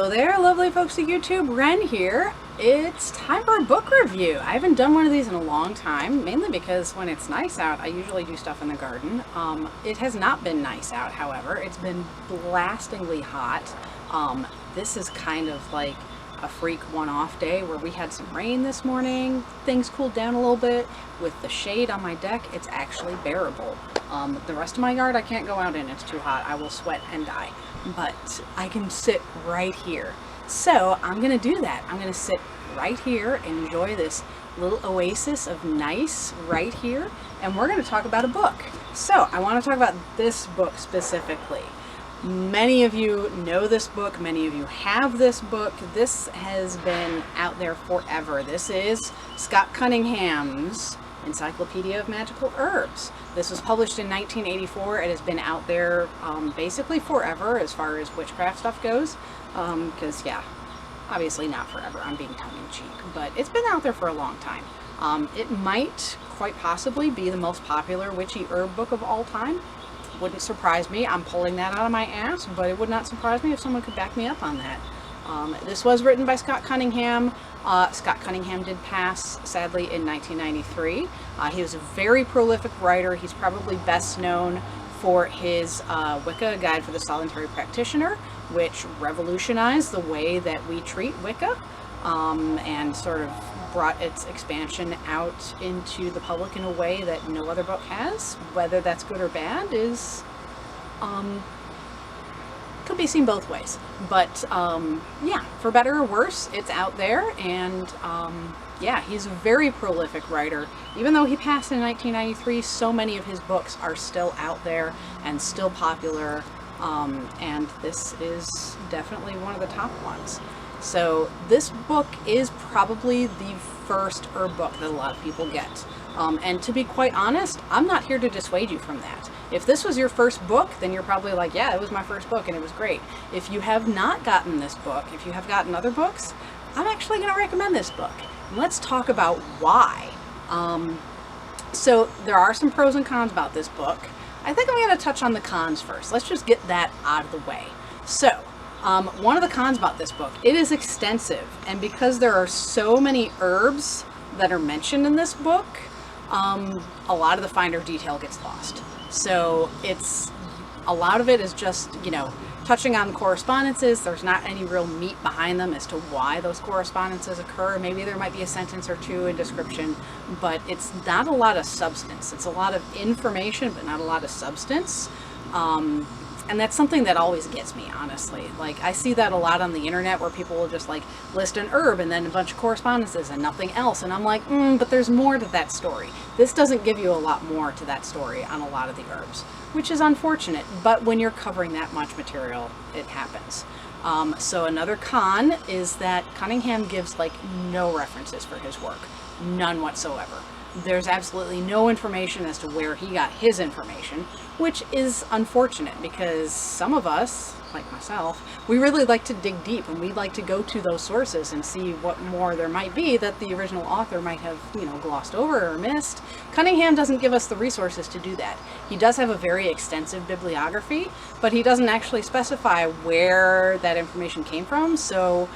Hello there, lovely folks of YouTube. Ren here. It's time for a book review. I haven't done one of these in a long time, mainly because when it's nice out, I usually do stuff in the garden. It has not been nice out, however. It's been blastingly hot. This is kind of like a freak one-off day where we had some rain this morning. Things cooled down a little bit. With the shade on my deck, it's actually bearable. The rest of my yard I can't go out in, it's too hot. I will sweat and die. But I can sit right here. So I'm gonna do that. I'm gonna sit right here and enjoy this little oasis of nice right here. And we're gonna talk about a book. So I wanna talk about this book specifically. Many of you know this book, many of you have this book. This has been out there forever. This is Scott Cunningham's Encyclopedia of Magical Herbs. This was published in 1984. It has been out there basically forever as far as witchcraft stuff goes. Because yeah, obviously not forever, I'm being tongue-in-cheek, but it's been out there for a long time. It might quite possibly be the most popular witchy herb book of all time. Wouldn't surprise me. I'm pulling that out of my ass, but it would not surprise me if someone could back me up on that. This was written by Scott Cunningham. Scott Cunningham did pass, sadly, in 1993. He was a very prolific writer. He's probably best known for his Wicca Guide for the Solitary Practitioner, which revolutionized the way that we treat Wicca and sort of brought its expansion out into the public in a way that no other book has. Whether that's good or bad is could be seen both ways, but yeah, for better or worse, it's out there. And yeah, he's a very prolific writer. Even though he passed in 1993, so many of his books are still out there and still popular, and this is definitely one of the top ones. So this book is probably the first herb book that a lot of people get. And to be quite honest, I'm not here to dissuade you from that. If this was your first book, then you're probably like, yeah, it was my first book and it was great. If you have not gotten this book, if you have gotten other books, I'm actually going to recommend this book. And let's talk about why. So there are some pros and cons about this book. I think I'm going to touch on the cons first. Let's just get that out of the way. So, one of the cons about this book, it is extensive. And because there are so many herbs that are mentioned in this book, a lot of the finer detail gets lost. So a lot of it is just, you know, touching on correspondences. There's not any real meat behind them as to why those correspondences occur. Maybe there might be a sentence or two in description, but it's not a lot of substance. It's a lot of information, but not a lot of substance. And that's something that always gets me, honestly. Like, I see that a lot on the internet where people will just like list an herb and then a bunch of correspondences and nothing else. And I'm like, but there's more to that story. This doesn't give you a lot more to that story on a lot of the herbs, which is unfortunate. But when you're covering that much material, it happens. So another con is that Cunningham gives like no references for his work. None whatsoever. There's absolutely no information as to where he got his information, which is unfortunate because some of us, like myself, we really like to dig deep and we like to go to those sources and see what more there might be that the original author might have, you know, glossed over or missed. Cunningham doesn't give us the resources to do that. He does have a very extensive bibliography, but he doesn't actually specify where that information came from. So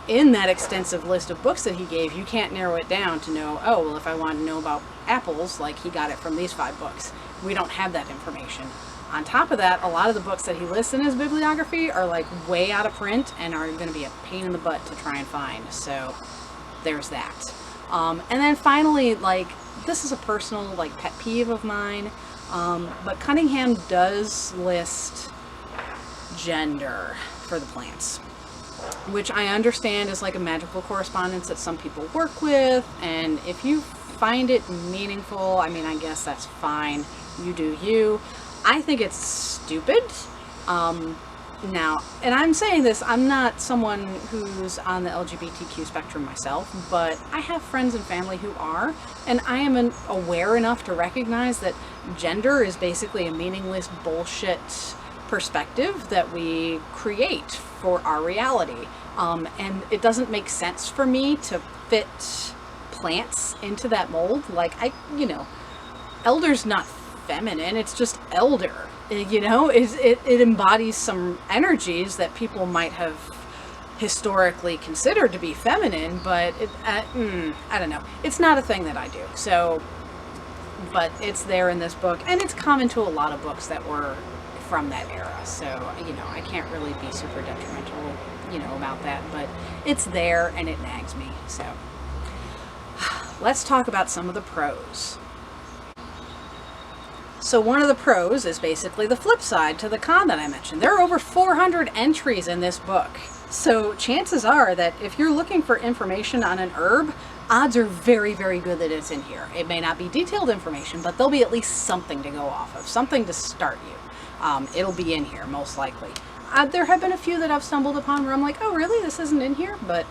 in that extensive list of books that he gave, you can't narrow it down to know, oh, well, if I want to know about apples, like he got it from these 5 books. We don't have that information. On top of that, a lot of the books that he lists in his bibliography are like way out of print and are going to be a pain in the butt to try and find. So there's that. And then finally, like, this is a personal like pet peeve of mine, but Cunningham does list gender for the plants, which I understand is like a magical correspondence that some people work with, and if you find it meaningful, I mean, I guess that's fine. You do you. I think it's stupid. Now, and I'm saying this, I'm not someone who's on the LGBTQ spectrum myself, but I have friends and family who are, and I am aware enough to recognize that gender is basically a meaningless bullshit perspective that we create for our reality. And it doesn't make sense for me to fit plants into that mold. Like, you know, elder's not feminine, it's just elder. You know, it embodies some energies that people might have historically considered to be feminine, but I don't know. It's not a thing that I do. So, but it's there in this book, and it's common to a lot of books that were from that era. So, you know, I can't really be super detrimental, you know, about that, but it's there and it nags me. So, let's talk about some of the pros. So one of the pros is basically the flip side to the con that I mentioned. There are over 400 entries in this book. So chances are that if you're looking for information on an herb, odds are very, very good that it's in here. It may not be detailed information, but there'll be at least something to go off of, something to start you. It'll be in here, most likely. There have been a few that I've stumbled upon where I'm like, oh really, this isn't in here? But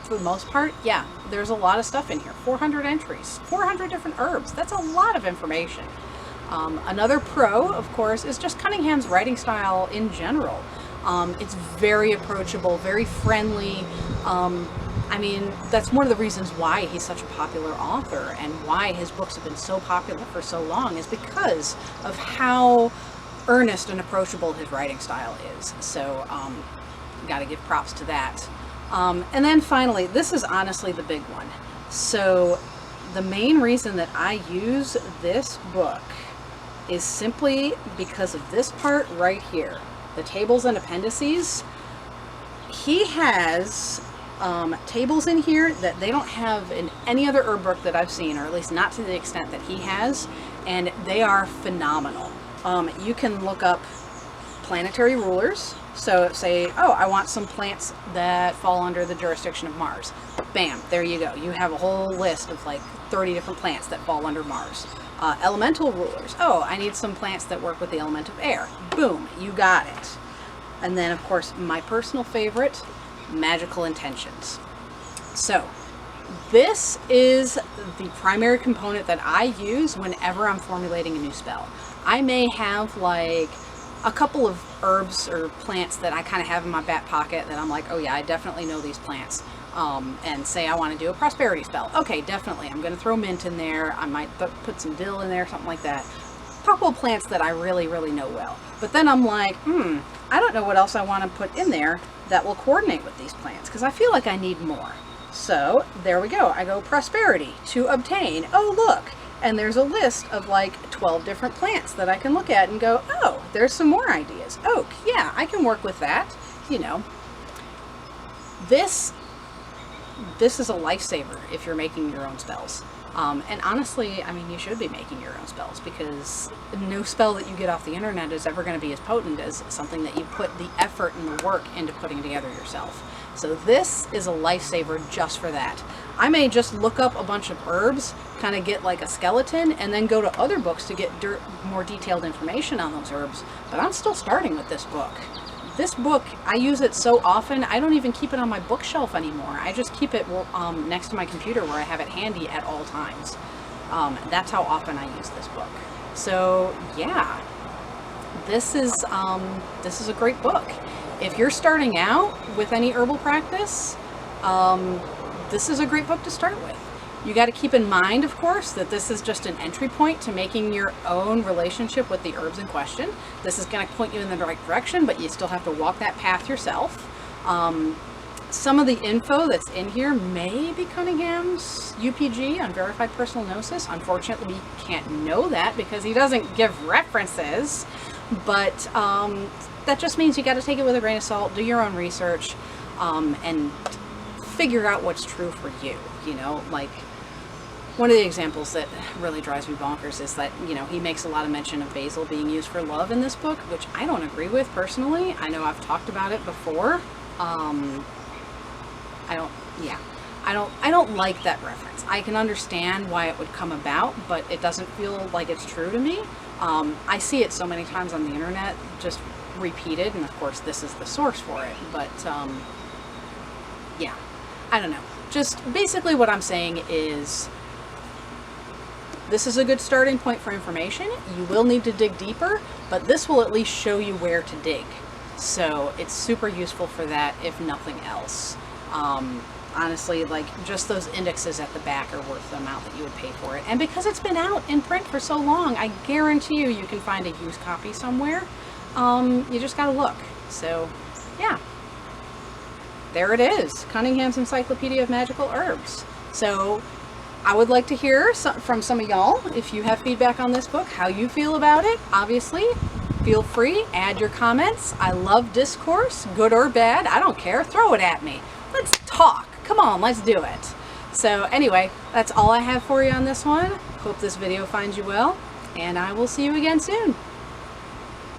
for the most part, yeah, there's a lot of stuff in here. 400 entries, 400 different herbs. That's a lot of information. Another pro, of course, is just Cunningham's writing style in general. It's very approachable, very friendly. I mean, that's one of the reasons why he's such a popular author and why his books have been so popular for so long, is because of how earnest and approachable his writing style is. So, got to give props to that. And then finally, this is honestly the big one. So the main reason that I use this book is simply because of this part right here, the tables and appendices. He has tables in here that they don't have in any other herb book that I've seen, or at least not to the extent that he has, and they are phenomenal. You can look up planetary rulers. So say, oh, I want some plants that fall under the jurisdiction of Mars. Bam, there you go. You have a whole list of like 30 different plants that fall under Mars. Elemental rulers. Oh, I need some plants that work with the element of air. Boom, you got it. And then, of course, my personal favorite, magical intentions. So this is the primary component that I use whenever I'm formulating a new spell. I may have like a couple of herbs or plants that I kind of have in my back pocket that I'm like, oh yeah, I definitely know these plants. And say I want to do a prosperity spell. Okay, definitely. I'm going to throw mint in there. I might put some dill in there, something like that. A couple of plants that I really, really know well. But then I'm like, I don't know what else I want to put in there that will coordinate with these plants, because I feel like I need more. So there we go. I go prosperity to obtain. Oh, look. And there's a list of like 12 different plants that I can look at and go, oh, there's some more ideas. Oak, yeah, I can work with that. You know, this is a lifesaver if you're making your own spells. And honestly, I mean, you should be making your own spells, because no spell that you get off the internet is ever going to be as potent as something that you put the effort and the work into putting together yourself. So this is a lifesaver just for that. I may just look up a bunch of herbs, kind of get like a skeleton, and then go to other books to get more detailed information on those herbs. But I'm still starting with this book. This book, I use it so often, I don't even keep it on my bookshelf anymore. I just keep it next to my computer where I have it handy at all times. That's how often I use this book. So yeah, this is a great book. If you're starting out with any herbal practice, this is a great book to start with. You got to keep in mind, of course, that this is just an entry point to making your own relationship with the herbs in question. This is going to point you in the right direction, but you still have to walk that path yourself. Some of the info that's in here may be Cunningham's UPG, Unverified Personal Gnosis. Unfortunately, we can't know that because he doesn't give references, but that just means you got to take it with a grain of salt, do your own research, and figure out what's true for you. You know, like, one of the examples that really drives me bonkers is that, you know, he makes a lot of mention of basil being used for love in this book, which I don't agree with personally. I know I've talked about it before. I don't like that reference. I can understand why it would come about, but it doesn't feel like it's true to me. I see it so many times on the internet, just repeated, and of course this is the source for it, but yeah, I don't know. Just basically what I'm saying is, this is a good starting point for information. You will need to dig deeper, but this will at least show you where to dig. So it's super useful for that, if nothing else. Honestly, like, just those indexes at the back are worth the amount that you would pay for it. And because it's been out in print for so long, I guarantee you can find a used copy somewhere. You just gotta look. So, yeah. there it is, Cunningham's Encyclopedia of Magical Herbs. So I would like to hear from some of y'all, if you have feedback on this book, how you feel about it. Obviously, feel free, add your comments. I love discourse, good or bad, I don't care, throw it at me. Let's talk, come on, let's do it. So anyway, that's all I have for you on this one. Hope this video finds you well, and I will see you again soon.